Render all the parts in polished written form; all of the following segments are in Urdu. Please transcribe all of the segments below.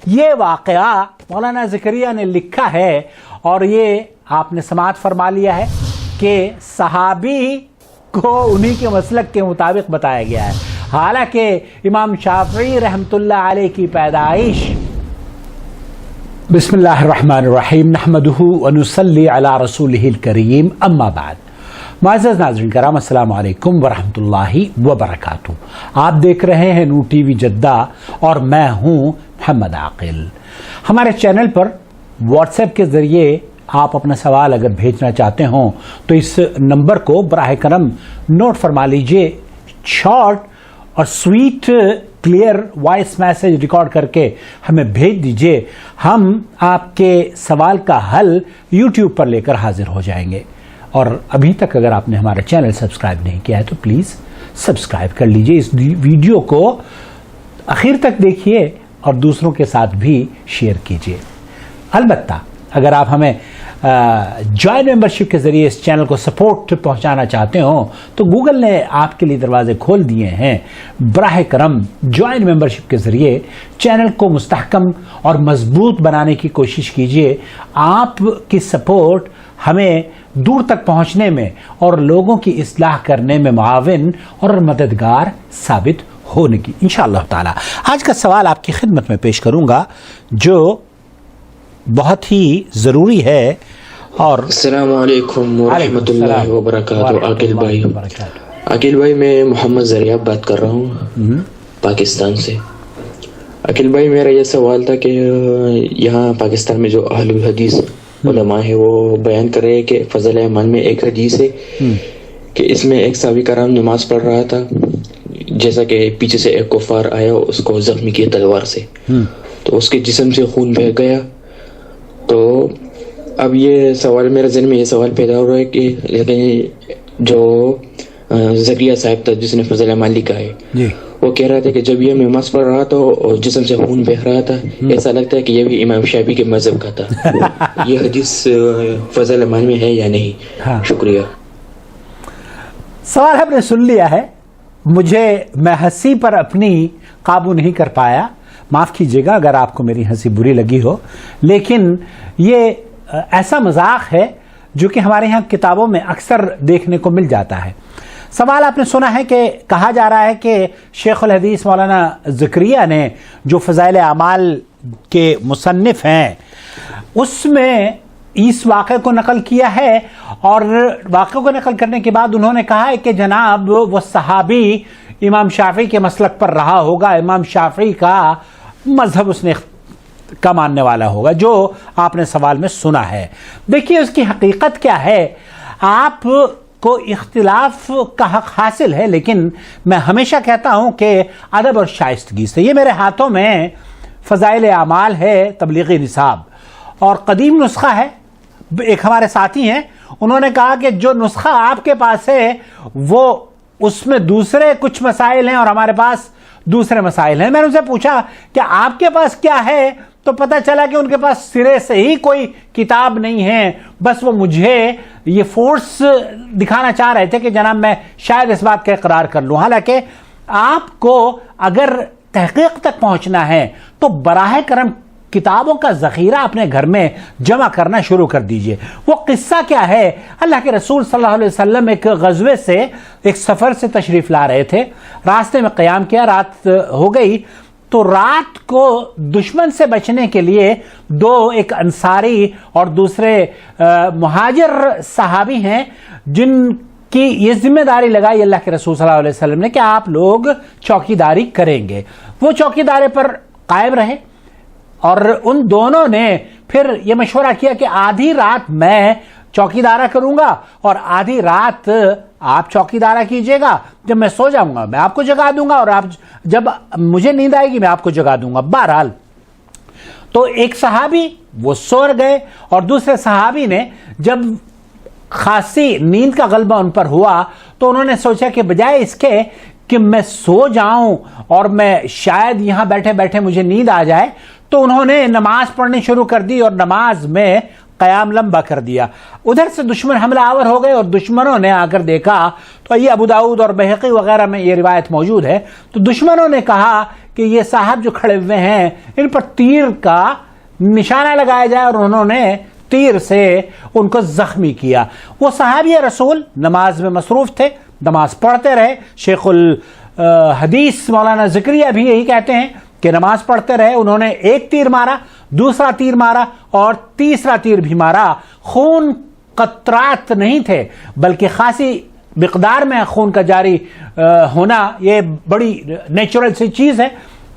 یہ واقعہ مولانا زکریا نے لکھا ہے اور یہ آپ نے سماعت فرما لیا ہے کہ صحابی کو انہی کے مسلک کے مطابق بتایا گیا ہے، حالانکہ امام شافعی رحمۃ اللہ علیہ کی پیدائش بسم اللہ الرحمن الرحیم نحمدہ ونصلی علی رسولہ الکریم اما بعد۔ معزز ناظرین کرام، السلام علیکم ورحمۃ اللہ وبرکاتہ۔ آپ دیکھ رہے ہیں نور ٹی وی جدہ اور میں ہوں محمد عاقل۔ ہمارے چینل پر واٹس ایپ کے ذریعے آپ اپنا سوال اگر بھیجنا چاہتے ہوں تو اس نمبر کو براہ کرم نوٹ فرما لیجئے، شارٹ اور sweet clear voice message record کر کے ہمیں بھیج دیجئے، ہم آپ کے سوال کا حل یوٹیوب پر لے کر حاضر ہو جائیں گے۔ اور ابھی تک اگر آپ نے ہمارا چینل سبسکرائب نہیں کیا ہے تو پلیز سبسکرائب کر لیجئے، اس ویڈیو کو آخر تک دیکھیے اور دوسروں کے ساتھ بھی شیئر کیجئے۔ البتہ اگر آپ ہمیں جوائن ممبرشپ کے ذریعے اس چینل کو سپورٹ پہنچانا چاہتے ہوں تو گوگل نے آپ کے لیے دروازے کھول دیے ہیں۔ براہ کرم جوائن ممبرشپ کے ذریعے چینل کو مستحکم اور مضبوط بنانے کی کوشش کیجئے۔ آپ کی سپورٹ ہمیں دور تک پہنچنے میں اور لوگوں کی اصلاح کرنے میں معاون اور مددگار ثابت ہونے کی انشاءاللہ تعالی۔ آج کا سوال آپ کی خدمت میں پیش کروں گا جو بہت ہی ضروری ہے۔ اور السلام علیکم ورحمۃ اللہ وبرکاتہ۔ عاقل بھائی میں محمد زریاب بات کر رہا ہوں پاکستان سے۔ عاقل بھائی میرا یہ سوال تھا کہ یہاں پاکستان میں جو اہل الحدیث علماء ہے وہ بیان کر رہے ہیں کہ فضل ایمان میں ایک حدیث ہے کہ اس میں ایک صحابی کرام نماز پڑھ رہا تھا، جیسا کہ پیچھے سے ایک کفار آیا اس کو زخمی کیا تلوار سے، تو اس کے جسم سے خون بہہ گیا۔ تو اب یہ سوال میرے ذہن میں یہ سوال پیدا ہو رہا ہے کہ لیکن جو زکریا صاحب تھا جس نے فضل ایمان لکھا ہے وہ کہہ رہا تھا کہ جب یہ نماز پڑھ رہا تھا اور جسم سے خون بہہ رہا تھا، ایسا لگتا ہے کہ یہ بھی امام شافعی کے مذہب کا تھا۔ یہ حدیث فضل ایمان میں ہے یا نہیں؟ شکریہ۔ سوال آپ نے سن لیا ہے، میں ہنسی پر اپنی قابو نہیں کر پایا، معاف کیجیے گا اگر آپ کو میری ہنسی بری لگی ہو، لیکن یہ ایسا مذاق ہے جو کہ ہمارے ہاں کتابوں میں اکثر دیکھنے کو مل جاتا ہے۔ سوال آپ نے سنا ہے کہ کہا جا رہا ہے کہ شیخ الحدیث مولانا زکریا نے جو فضائل اعمال کے مصنف ہیں اس میں اس واقعے کو نقل کیا ہے، اور واقعے کو نقل کرنے کے بعد انہوں نے کہا ہے کہ جناب وہ صحابی امام شافعی کے مسلک پر رہا ہوگا، امام شافعی کا مذہب اس نے کا ماننے والا ہوگا، جو آپ نے سوال میں سنا ہے۔ دیکھیے اس کی حقیقت کیا ہے، آپ کو اختلاف کا حق حاصل ہے، لیکن میں ہمیشہ کہتا ہوں کہ ادب اور شائستگی سے۔ یہ میرے ہاتھوں میں فضائل اعمال ہے تبلیغی نصاب، اور قدیم نسخہ ہے، ایک ہمارے ساتھی ہیں انہوں نے کہا کہ جو نسخہ آپ کے پاس ہے وہ اس میں دوسرے کچھ مسائل ہیں اور ہمارے پاس دوسرے مسائل ہیں۔ میں نے ان سے پوچھا کہ آپ کے پاس کیا ہے، تو پتہ چلا کہ ان کے پاس سرے سے ہی کوئی کتاب نہیں ہے، بس وہ مجھے یہ فورس دکھانا چاہ رہے تھے کہ جناب میں شاید اس بات کا اقرار کر لوں۔ حالانکہ آپ کو اگر تحقیق تک پہنچنا ہے تو براہ کرم کتابوں کا ذخیرہ اپنے گھر میں جمع کرنا شروع کر دیجئے۔ وہ قصہ کیا ہے، اللہ کے رسول صلی اللہ علیہ وسلم ایک غزوے سے، ایک سفر سے تشریف لا رہے تھے، راستے میں قیام کیا، رات ہو گئی، تو رات کو دشمن سے بچنے کے لیے ایک انصاری اور دوسرے مہاجر صحابی ہیں جن کی یہ ذمہ داری لگائی اللہ کے رسول صلی اللہ علیہ وسلم نے کہ آپ لوگ چوکیداری کریں گے۔ وہ چوکیداری پر قائم رہے اور ان دونوں نے پھر یہ مشورہ کیا کہ آدھی رات میں چوکیدارہ کروں گا اور آدھی رات آپ چوکیدارہ کیجئے گا، جب میں سو جاؤں گا میں آپ کو جگا دوں گا، اور آپ جب مجھے نیند آئے گی میں آپ کو جگا دوں گا۔ بہرحال تو ایک صحابی وہ سو گئے اور دوسرے صحابی نے جب خاصی نیند کا غلبہ ان پر ہوا تو انہوں نے سوچا کہ بجائے اس کے کہ میں سو جاؤں اور میں شاید یہاں بیٹھے بیٹھے مجھے نیند آ جائے، تو انہوں نے نماز پڑھنی شروع کر دی اور نماز میں قیام لمبا کر دیا۔ ادھر سے دشمن حملہ آور ہو گئے اور دشمنوں نے آ کر دیکھا، تو یہ ابو داؤد اور بہقی وغیرہ میں یہ روایت موجود ہے، تو دشمنوں نے کہا کہ یہ صاحب جو کھڑے ہوئے ہیں ان پر تیر کا نشانہ لگایا جائے اور انہوں نے تیر سے ان کو زخمی کیا. وہ صحابی رسول نماز میں مصروف تھے, نماز پڑھتے رہے. شیخ الحدیث مولانا زکریا بھی یہی کہتے ہیں کہ نماز پڑھتے رہے. انہوں نے ایک تیر مارا, دوسرا تیر مارا اور تیسرا تیر بھی مارا. خون قطرات نہیں تھے بلکہ خاصی مقدار میں خون کا جاری ہونا یہ بڑی نیچرل سی چیز ہے.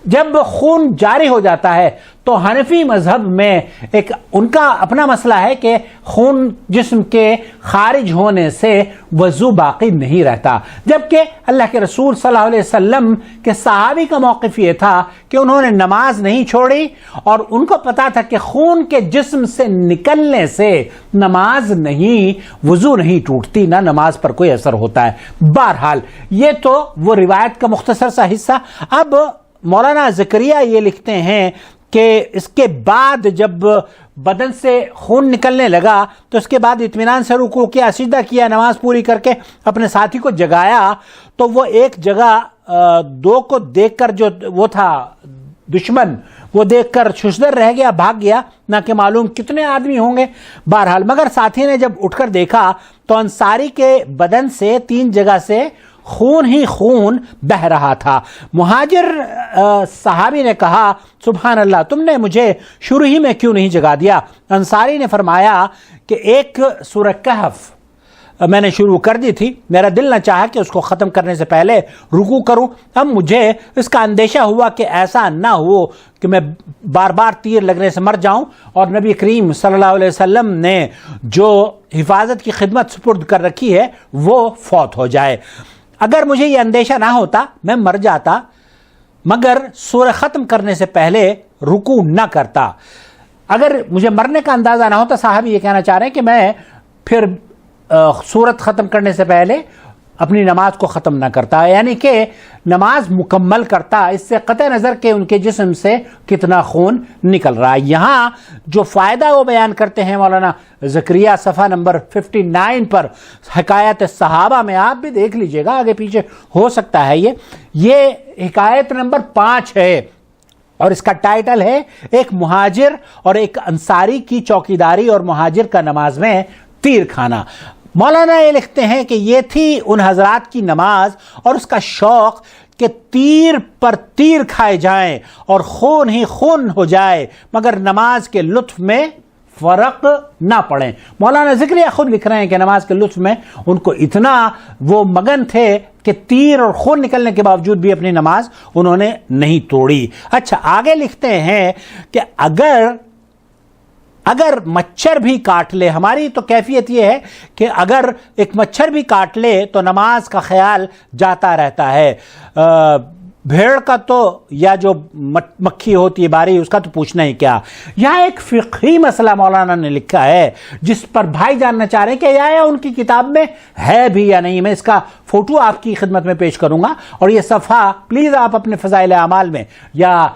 جب خون جاری ہو جاتا ہے تو حنفی مذہب میں ایک ان کا اپنا مسئلہ ہے کہ خون جسم کے خارج ہونے سے وضو باقی نہیں رہتا, جبکہ اللہ کے رسول صلی اللہ علیہ وسلم کے صحابی کا موقف یہ تھا کہ انہوں نے نماز نہیں چھوڑی اور ان کو پتا تھا کہ خون کے جسم سے نکلنے سے نماز نہیں, وضو نہیں ٹوٹتی, نہ نماز پر کوئی اثر ہوتا ہے. بہرحال یہ تو وہ روایت کا مختصر سا حصہ. اب مولانا زکریا یہ لکھتے ہیں کہ اس کے بعد جب بدن سے خون نکلنے لگا تو اس کے بعد اطمینان سے رکوع کیا, سجدہ کیا, نماز پوری کر کے اپنے ساتھی کو جگایا تو وہ ایک جگہ دو کو دیکھ کر جو وہ تھا دشمن وہ دیکھ کر ششدر رہ گیا, بھاگ گیا, نہ کہ معلوم کتنے آدمی ہوں گے. بہرحال مگر ساتھی نے جب اٹھ کر دیکھا تو انصاری کے بدن سے 3 جگہ سے خون ہی خون بہ رہا تھا. مہاجر صحابی نے کہا سبحان اللہ, تم نے مجھے شروع ہی میں کیوں نہیں جگا دیا؟ انصاری نے فرمایا کہ ایک سورہ کہف میں نے شروع کر دی تھی, میرا دل نہ چاہا کہ اس کو ختم کرنے سے پہلے رکوع کروں. اب مجھے اس کا اندیشہ ہوا کہ ایسا نہ ہو کہ میں بار بار تیر لگنے سے مر جاؤں اور نبی کریم صلی اللہ علیہ وسلم نے جو حفاظت کی خدمت سپرد کر رکھی ہے وہ فوت ہو جائے. اگر مجھے یہ اندیشہ نہ ہوتا میں مر جاتا, مگر سورہ ختم کرنے سے پہلے رکوع نہ کرتا. اگر مجھے مرنے کا اندازہ نہ ہوتا, صاحب یہ کہنا چاہ رہے ہیں کہ میں پھر سورت ختم کرنے سے پہلے اپنی نماز کو ختم نہ کرتا, یعنی کہ نماز مکمل کرتا, اس سے قطع نظر کہ ان کے جسم سے کتنا خون نکل رہا ہے. یہاں جو فائدہ وہ بیان کرتے ہیں مولانا زکریا صفحہ نمبر 59 پر حکایت صحابہ میں, آپ بھی دیکھ لیجئے گا, آگے پیچھے ہو سکتا ہے. یہ حکایت نمبر 5 ہے اور اس کا ٹائٹل ہے ایک مہاجر اور ایک انصاری کی چوکیداری اور مہاجر کا نماز میں تیر کھانا. مولانا یہ لکھتے ہیں کہ یہ تھی ان حضرات کی نماز اور اس کا شوق کہ تیر پر تیر کھائے جائیں اور خون ہی خون ہو جائے مگر نماز کے لطف میں فرق نہ پڑیں. مولانا زکریا خود لکھ رہے ہیں کہ نماز کے لطف میں ان کو اتنا وہ مگن تھے کہ تیر اور خون نکلنے کے باوجود بھی اپنی نماز انہوں نے نہیں توڑی. اچھا, آگے لکھتے ہیں کہ اگر مچھر بھی کاٹ لے, ہماری تو کیفیت یہ ہے کہ اگر ایک مچھر بھی کاٹ لے تو نماز کا خیال جاتا رہتا ہے. بھیڑ کا تو یا جو مکھی ہوتی ہے باری, اس کا تو پوچھنا ہی کیا. یہاں ایک فقہی مسئلہ مولانا نے لکھا ہے جس پر بھائی جاننا چاہ رہے ہیں کہ یا ان کی کتاب میں ہے بھی یا نہیں. میں اس کا فوٹو آپ کی خدمت میں پیش کروں گا اور یہ صفحہ پلیز آپ اپنے فضائل اعمال میں یا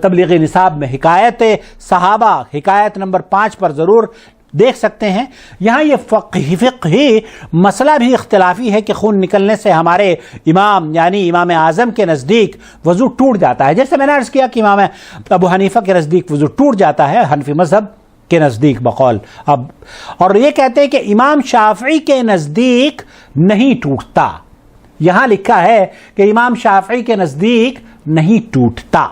تبلیغی نصاب میں حکایت صحابہ حکایت نمبر 5 پر ضرور دیکھ سکتے ہیں. یہاں یہ فقہی مسئلہ بھی اختلافی ہے کہ خون نکلنے سے ہمارے امام یعنی امام اعظم کے نزدیک وضو ٹوٹ جاتا ہے. جیسے میں نے عرض کیا کہ امام ابو حنیفہ کے نزدیک وضو ٹوٹ جاتا ہے, حنفی مذہب کے نزدیک بقول اب, اور یہ کہتے ہیں کہ امام شافعی کے نزدیک نہیں ٹوٹتا. یہاں لکھا ہے کہ امام شافعی کے نزدیک نہیں ٹوٹتا,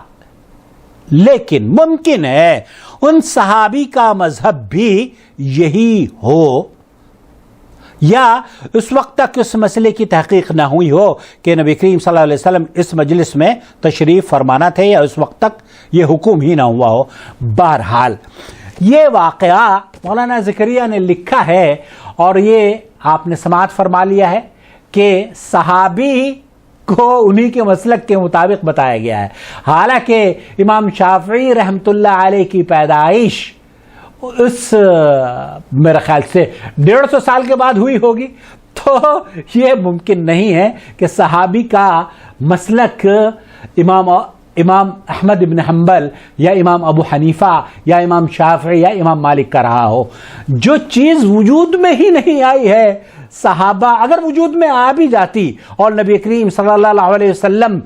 لیکن ممکن ہے ان صحابی کا مذہب بھی یہی ہو یا اس وقت تک اس مسئلے کی تحقیق نہ ہوئی ہو کہ نبی کریم صلی اللہ علیہ وسلم اس مجلس میں تشریف فرمانا تھے یا اس وقت تک یہ حکم ہی نہ ہوا ہو. بہرحال یہ واقعہ مولانا زکریا نے لکھا ہے اور یہ آپ نے سماعت فرما لیا ہے کہ صحابی کو انہی کے مسلک کے مطابق بتایا گیا ہے. حالانکہ امام شافعی رحمت اللہ علیہ کی پیدائش اس میرے خیال سے 150 سال کے بعد ہوئی ہوگی, تو یہ ممکن نہیں ہے کہ صحابی کا مسلک امام احمد ابن حنبل یا امام ابو حنیفہ یا امام شافعی یا امام مالک کا رہا ہو. جو چیز وجود میں ہی نہیں آئی ہے، صحابہ اگر وجود میں آ بھی جاتی اور نبی کریم صلی اللہ علیہ وسلم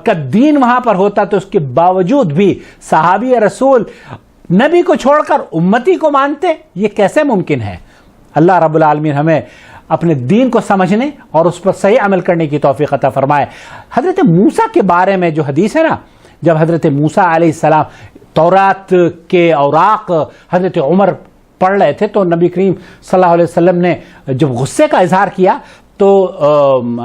کا دین وہاں پر ہوتا تو اس کے باوجود بھی صحابی رسول نبی کو چھوڑ کر امتی کو مانتے، یہ کیسے ممکن ہے؟ اللہ رب العالمین ہمیں اپنے دین کو سمجھنے اور اس پر صحیح عمل کرنے کی توفیق عطا فرمائے. حضرت موسیٰ کے بارے میں جو حدیث ہے نا، جب حضرت موسیٰ علیہ السلام تورات کے اوراق حضرت عمر پڑھ رہے تھے تو نبی کریم صلی اللہ علیہ وسلم نے جب غصے کا اظہار کیا تو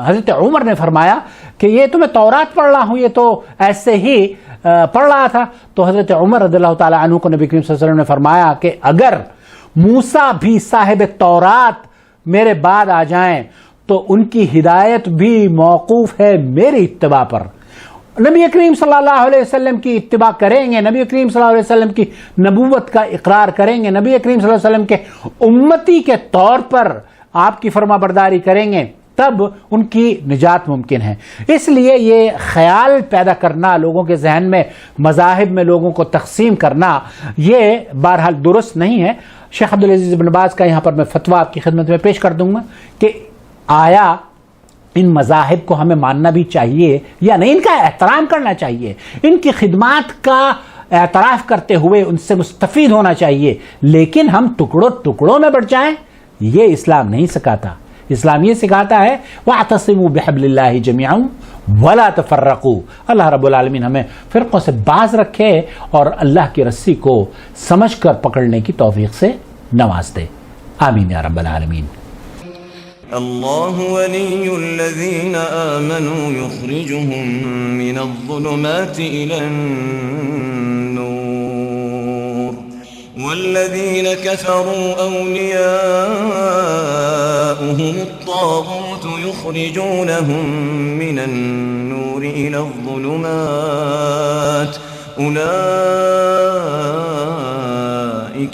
حضرت عمر نے فرمایا کہ یہ تو میں تورات پڑھ رہا ہوں، یہ تو ایسے ہی پڑھ رہا تھا. تو حضرت عمر رضی اللہ تعالیٰ عنہ کو نبی کریم صلی اللہ علیہ وسلم نے فرمایا کہ اگر موسیٰ بھی صاحب تورات میرے بعد آ جائیں تو ان کی ہدایت بھی موقوف ہے میری اتباع پر. نبی کریم صلی اللہ علیہ وسلم کی اتباع کریں گے، نبی کریم صلی اللہ علیہ وسلم کی نبوت کا اقرار کریں گے، نبی کریم صلی اللہ علیہ وسلم کے امتی کے طور پر آپ کی فرما برداری کریں گے، تب ان کی نجات ممکن ہے. اس لیے یہ خیال پیدا کرنا، لوگوں کے ذہن میں مذاہب میں لوگوں کو تقسیم کرنا، یہ بہرحال درست نہیں ہے. شیخ عبدالعزیز بن باز کا یہاں پر میں فتویٰ آپ کی خدمت میں پیش کر دوں گا کہ آیا ان مذاہب کو ہمیں ماننا بھی چاہیے یا نہیں، ان کا احترام کرنا چاہیے، ان کی خدمات کا اعتراف کرتے ہوئے ان سے مستفید ہونا چاہیے، لیکن ہم ٹکڑوں ٹکڑوں میں بٹ جائیں، یہ اسلام نہیں سکھاتا. اسلام یہ سکھاتا ہے وَاعْتَصِمُوا بِحَبْلِ اللَّهِ جَمِيعًا وَلَا تَفَرَّقُوا. اللہ رب العالمین ہمیں فرقوں سے باز رکھے اور اللہ کی رسی کو سمجھ کر پکڑنے کی توفیق سے نواز دے. آمین یا رب العالمین. اللہ ولی الذین آمنوا یخرجهم من الظلمات الى النور والذین كفروا اولیاؤهم الطاغوت یخرجونهم من النور الى الظلمات أولئك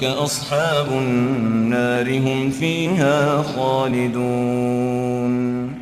أصحاب النار هم فيها خالدون.